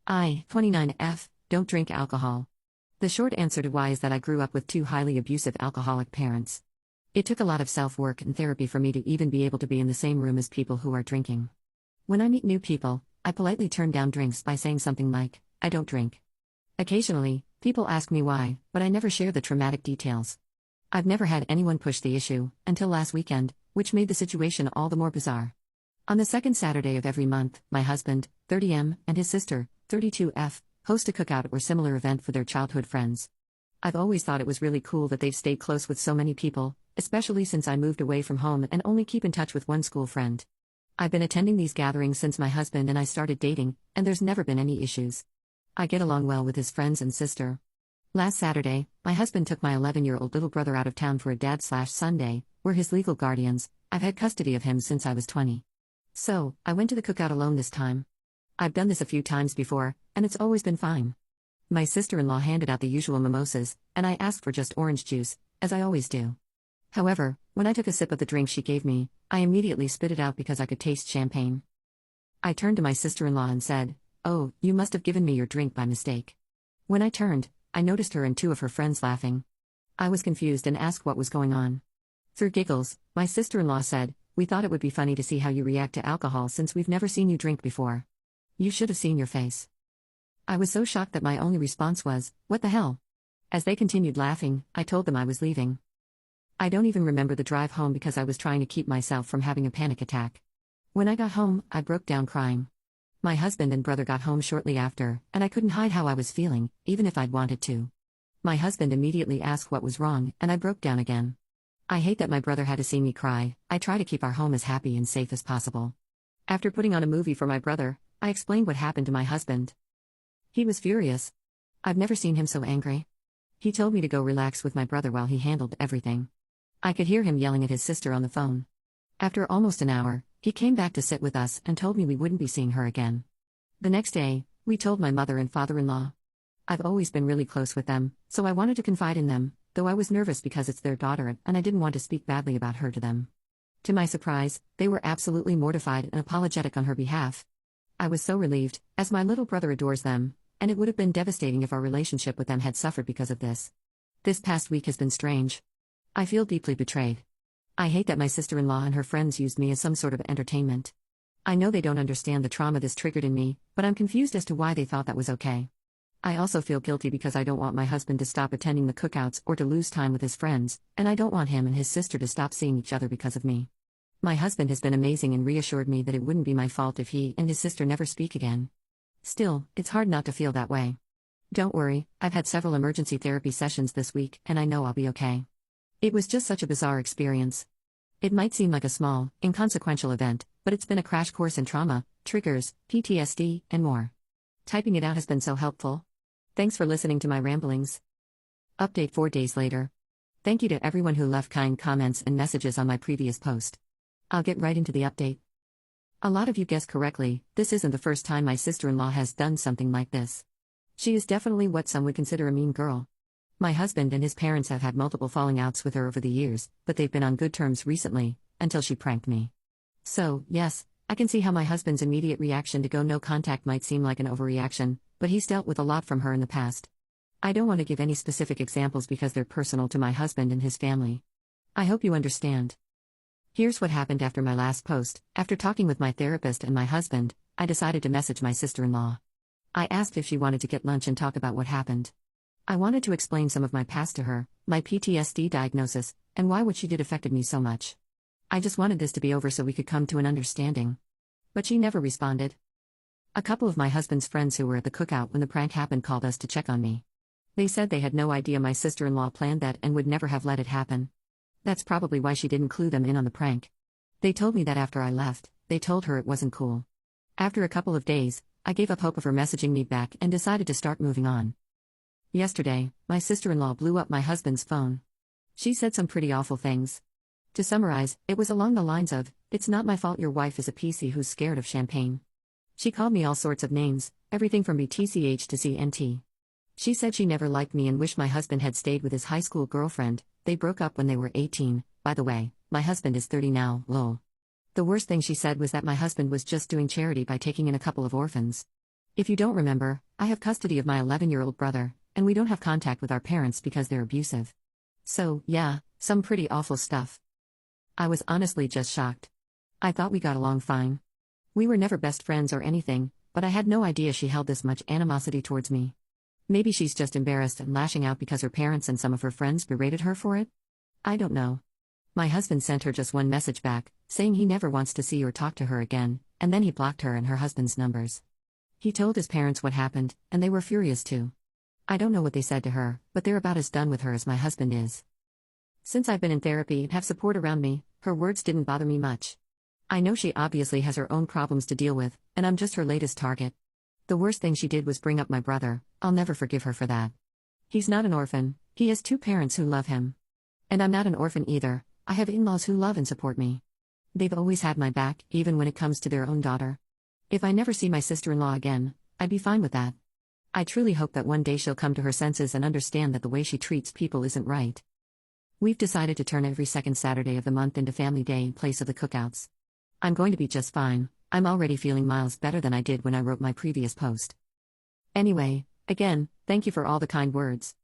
29F, don't drink alcohol. The short answer to why is that I grew up with two highly abusive alcoholic parents. It took a lot of self-work and therapy for me to even be able to be in the same room as people who are drinking. When I meet new people, I politely turn down drinks by saying something like, I don't drink. Occasionally, people ask me why, but I never share the traumatic details. I've never had anyone push the issue, until last weekend, which made the situation all the more bizarre. On the second Saturday of every month, my husband, 30M, and his sister, 32F, host a cookout or similar event for their childhood friends. I've always thought it was really cool that they've stayed close with so many people, especially since I moved away from home and only keep in touch with one school friend. I've been attending these gatherings since my husband and I started dating, and there's never been any issues. I get along well with his friends and sister. Last Saturday, my husband took my 11-year-old little brother out of town for a dad/son day, we're his legal guardians. I've had custody of him since I was 20. So, I went to the cookout alone this time. I've done this a few times before, and it's always been fine. My sister-in-law handed out the usual mimosas, and I asked for just orange juice, as I always do. However, when I took a sip of the drink she gave me, I immediately spit it out because I could taste champagne. I turned to my sister-in-law and said, "Oh, you must have given me your drink by mistake." When I turned, I noticed her and two of her friends laughing. I was confused and asked what was going on. Through giggles, my sister-in-law said, "We thought it would be funny to see how you react to alcohol since we've never seen you drink before. You should have seen your face." I was so shocked that my only response was, "What the hell?" As they continued laughing, I told them I was leaving. I don't even remember the drive home because I was trying to keep myself from having a panic attack. When I got home, I broke down crying. My husband and brother got home shortly after, and I couldn't hide how I was feeling, even if I'd wanted to. My husband immediately asked what was wrong, and I broke down again. I hate that my brother had to see me cry. I try to keep our home as happy and safe as possible. After putting on a movie for my brother, I explained what happened to my husband. He was furious. I've never seen him so angry. He told me to go relax with my brother while he handled everything. I could hear him yelling at his sister on the phone. After almost an hour, he came back to sit with us and told me we wouldn't be seeing her again. The next day, we told my mother and father-in-law. I've always been really close with them, so I wanted to confide in them, though I was nervous because it's their daughter and I didn't want to speak badly about her to them. To my surprise, they were absolutely mortified and apologetic on her behalf. I was so relieved, as my little brother adores them, and it would have been devastating if our relationship with them had suffered because of this. This past week has been strange. I feel deeply betrayed. I hate that my sister-in-law and her friends used me as some sort of entertainment. I know they don't understand the trauma this triggered in me, but I'm confused as to why they thought that was okay. I also feel guilty because I don't want my husband to stop attending the cookouts or to lose time with his friends, and I don't want him and his sister to stop seeing each other because of me. My husband has been amazing and reassured me that it wouldn't be my fault if he and his sister never speak again. Still, it's hard not to feel that way. Don't worry, I've had several emergency therapy sessions this week, and I know I'll be okay. It was just such a bizarre experience. It might seem like a small, inconsequential event, but it's been a crash course in trauma, triggers, PTSD, and more. Typing it out has been so helpful. Thanks for listening to my ramblings. Update 4 days later. Thank you to everyone who left kind comments and messages on my previous post. I'll get right into the update. A lot of you guessed correctly, this isn't the first time my sister-in-law has done something like this. She is definitely what some would consider a mean girl. My husband and his parents have had multiple falling outs with her over the years, but they've been on good terms recently, until she pranked me. So, yes, I can see how my husband's immediate reaction to go no contact might seem like an overreaction, but he's dealt with a lot from her in the past. I don't want to give any specific examples because they're personal to my husband and his family. I hope you understand. Here's what happened after my last post. After talking with my therapist and my husband, I decided to message my sister-in-law. I asked if she wanted to get lunch and talk about what happened. I wanted to explain some of my past to her, my PTSD diagnosis, and why what she did affected me so much. I just wanted this to be over so we could come to an understanding. But she never responded. A couple of my husband's friends who were at the cookout when the prank happened called us to check on me. They said they had no idea my sister-in-law planned that and would never have let it happen. That's probably why she didn't clue them in on the prank. They told me that after I left, they told her it wasn't cool. After a couple of days, I gave up hope of her messaging me back and decided to start moving on. Yesterday, my sister-in-law blew up my husband's phone. She said some pretty awful things. To summarize, it was along the lines of, "It's not my fault your wife is a PC who's scared of champagne." She called me all sorts of names, everything from BTCH to CNT. She said she never liked me and wished my husband had stayed with his high school girlfriend. They broke up when they were 18, by the way, my husband is 30 now, lol. The worst thing she said was that my husband was just doing charity by taking in a couple of orphans. If you don't remember, I have custody of my 11-year-old brother, and we don't have contact with our parents because they're abusive. So, yeah, some pretty awful stuff. I was honestly just shocked. I thought we got along fine. We were never best friends or anything, but I had no idea she held this much animosity towards me. Maybe she's just embarrassed and lashing out because her parents and some of her friends berated her for it? I don't know. My husband sent her just one message back, saying he never wants to see or talk to her again, and then he blocked her and her husband's numbers. He told his parents what happened, and they were furious too. I don't know what they said to her, but they're about as done with her as my husband is. Since I've been in therapy and have support around me, her words didn't bother me much. I know she obviously has her own problems to deal with, and I'm just her latest target. The worst thing she did was bring up my brother. I'll never forgive her for that. He's not an orphan, he has 2 parents who love him. And I'm not an orphan either, I have in-laws who love and support me. They've always had my back, even when it comes to their own daughter. If I never see my sister-in-law again, I'd be fine with that. I truly hope that one day she'll come to her senses and understand that the way she treats people isn't right. We've decided to turn every second Saturday of the month into family day in place of the cookouts. I'm going to be just fine. I'm already feeling miles better than I did when I wrote my previous post. Anyway, again, thank you for all the kind words.